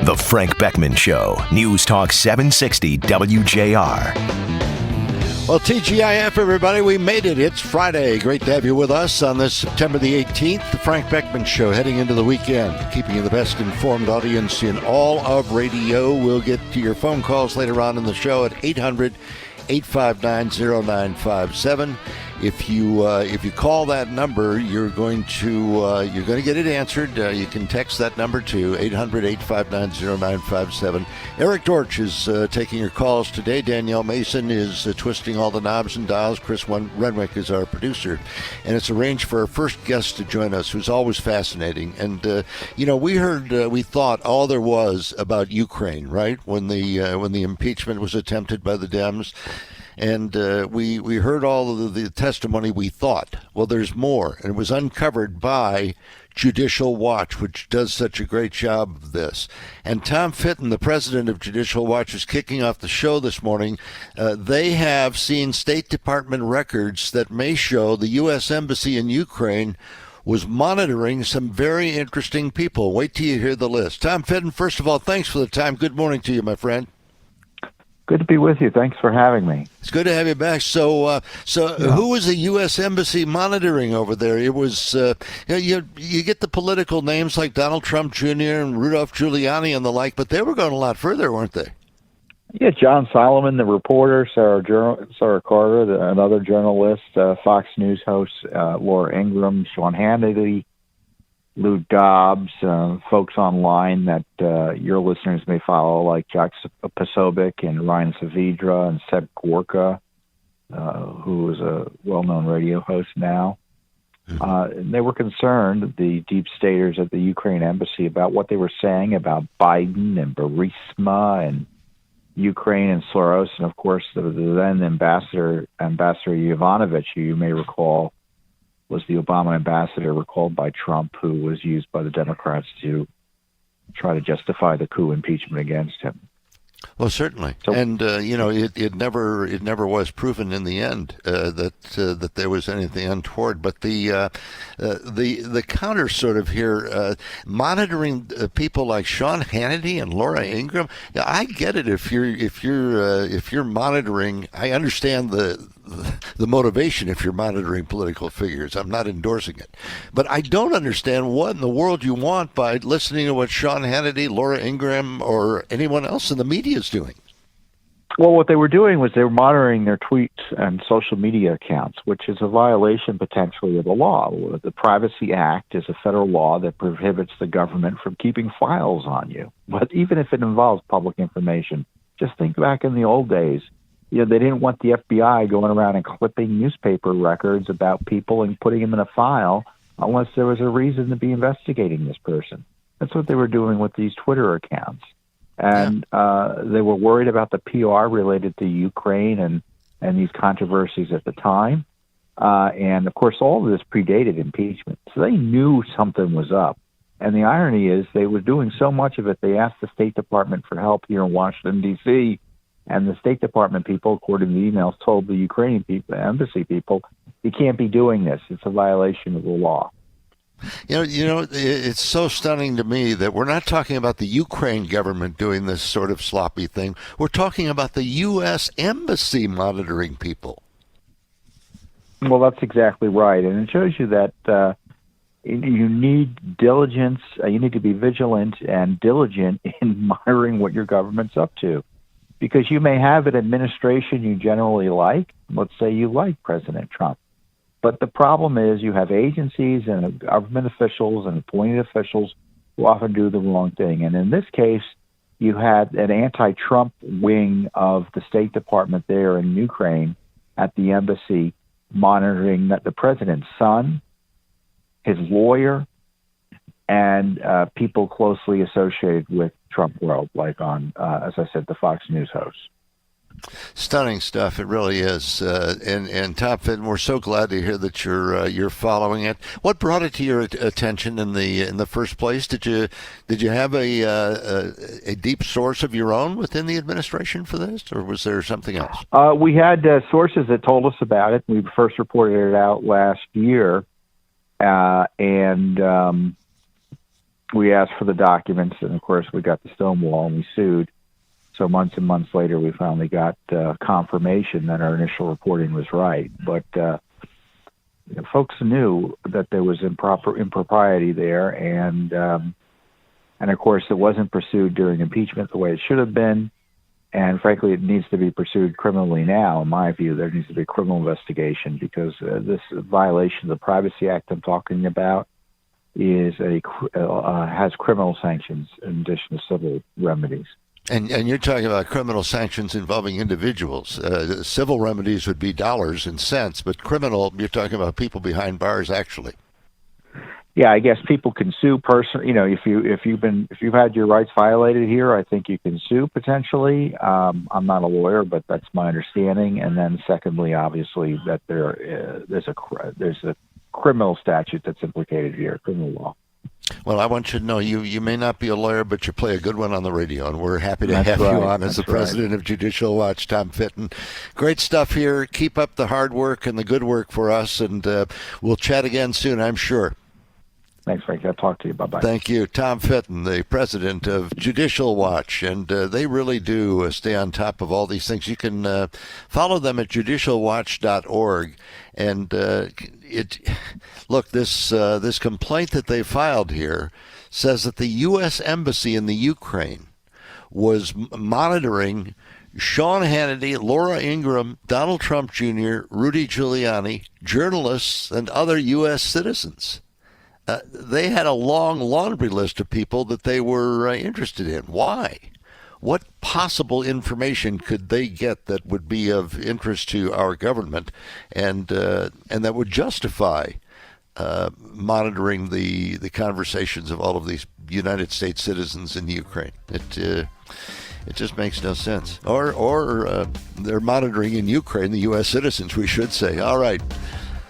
The Frank Beckman Show, News Talk 760 WJR. Well, TGIF, everybody, we made it. It's Friday. Great to have you with us on this September the 18th. The Frank Beckman Show, heading into the weekend, keeping you the best informed audience in all of radio. We'll get to your phone calls later on in the show at 800-859-0957. If you call that number, you're going to get it answered. You can text that number to 800-859-0957. Eric Dortch is taking your calls today. Danielle Mason is twisting all the knobs and dials. Chris Renwick is our producer, and it's arranged for our first guest to join us, who's always fascinating. And we thought all there was about Ukraine, right? When the impeachment was attempted by the Dems. And we heard all of the testimony we thought. Well, there's more. And it was uncovered by Judicial Watch, which does such a great job of this. And Tom Fitton, the president of Judicial Watch, is kicking off the show this morning. They have seen State Department records that may show the U.S. Embassy in Ukraine was monitoring some very interesting people. Wait till you hear the list. Tom Fitton, first of all, thanks for the time. Good morning to you, my friend. Good to be with you. Thanks for having me. It's good to have you back. So who was the U.S. Embassy monitoring over there? It was, you get the political names like Donald Trump Jr. and Rudolph Giuliani and the like, but they were going a lot further, weren't they? Yeah, John Solomon, the reporter, Sarah Carter, another journalist, Fox News host, Laura Ingraham, Sean Hannity, Lou Dobbs, folks online that your listeners may follow, like Jack Posobiec and Ryan Saavedra and Seb Gorka, who is a well-known radio host now. And they were concerned, the deep staters at the Ukraine embassy, about what they were saying about Biden and Burisma and Ukraine and Soros. And, of course, the then Ambassador Yovanovitch, who you may recall, was the Obama ambassador recalled by Trump, who was used by the Democrats to try to justify the coup impeachment against him. Well, certainly, so, and it never was proven in the end that there was anything untoward. But the counter sort of here, monitoring people like Sean Hannity and Laura Ingraham. Yeah, I get it. If you're monitoring, I understand the motivation if you're monitoring political figures. I'm not endorsing it. But I don't understand what in the world you want by listening to what Sean Hannity, Laura Ingraham, or anyone else in the media is doing. Well, what they were doing was they were monitoring their tweets and social media accounts, which is a violation potentially of the law. The Privacy Act is a federal law that prohibits the government from keeping files on you. But even if it involves public information, just think back in the old days. They didn't want the FBI going around and clipping newspaper records about people and putting them in a file unless there was a reason to be investigating this person. That's what they were doing with these Twitter accounts. And they were worried about the PR related to Ukraine and these controversies at the time. And, of course, all of this predated impeachment. So they knew something was up. And the irony is they were doing so much of it, they asked the State Department for help here in Washington, D.C., and the State Department people, according to the emails, told the Ukrainian people, the embassy people, you can't be doing this. It's a violation of the law. It's so stunning to me that we're not talking about the Ukraine government doing this sort of sloppy thing. We're talking about the U.S. Embassy monitoring people. Well, that's exactly right. And it shows you that you need diligence. You need to be vigilant and diligent in monitoring what your government's up to. Because you may have an administration you generally like. Let's say you like President Trump. But the problem is you have agencies and government officials and appointed officials who often do the wrong thing. And in this case, you had an anti-Trump wing of the State Department there in Ukraine at the embassy monitoring the president's son, his lawyer, and people closely associated with Trump world, like on, as I said, the Fox News host. Stunning stuff, it really is. And Tom Fitton, we're so glad to hear that you're following it. What brought it to your attention in the first place? Did you have a deep source of your own within the administration for this, or was there something else? We had sources that told us about it. We first reported it out last year, and we asked for the documents, and of course we got the stonewall and we sued. So months and months later, we finally got confirmation that our initial reporting was right. But folks knew that there was impropriety there, and of course it wasn't pursued during impeachment the way it should have been. And frankly, it needs to be pursued criminally now. In my view, there needs to be a criminal investigation because this violation of the Privacy Act I'm talking about has criminal sanctions in addition to civil remedies. And you're talking about criminal sanctions involving individuals. Civil remedies would be dollars and cents, but criminal, you're talking about people behind bars, actually. Yeah, I guess people can sue if you've had your rights violated here, I think you can sue potentially. I'm not a lawyer, but that's my understanding. And then secondly, obviously, that there's a criminal statute that's implicated here, criminal law. Well, I want you to know you may not be a lawyer, but you play a good one on the radio, and we're happy to have you on as the president of Judicial Watch, Tom Fitton. Great stuff here. Keep up the hard work and the good work for us, and we'll chat again soon, I'm sure. Thanks, Frank. I'll talk to you. Bye-bye. Thank you. Tom Fitton, the president of Judicial Watch, and they really do stay on top of all these things. You can follow them at judicialwatch.org. And this complaint that they filed here says that the U.S. Embassy in the Ukraine was monitoring Sean Hannity, Laura Ingraham, Donald Trump Jr., Rudy Giuliani, journalists, and other U.S. citizens. They had a long laundry list of people that they were interested in. Why? What possible information could they get that would be of interest to our government and that would justify monitoring the conversations of all of these United States citizens in Ukraine? It just makes no sense. Or they're monitoring in Ukraine the U.S. citizens, we should say. All right.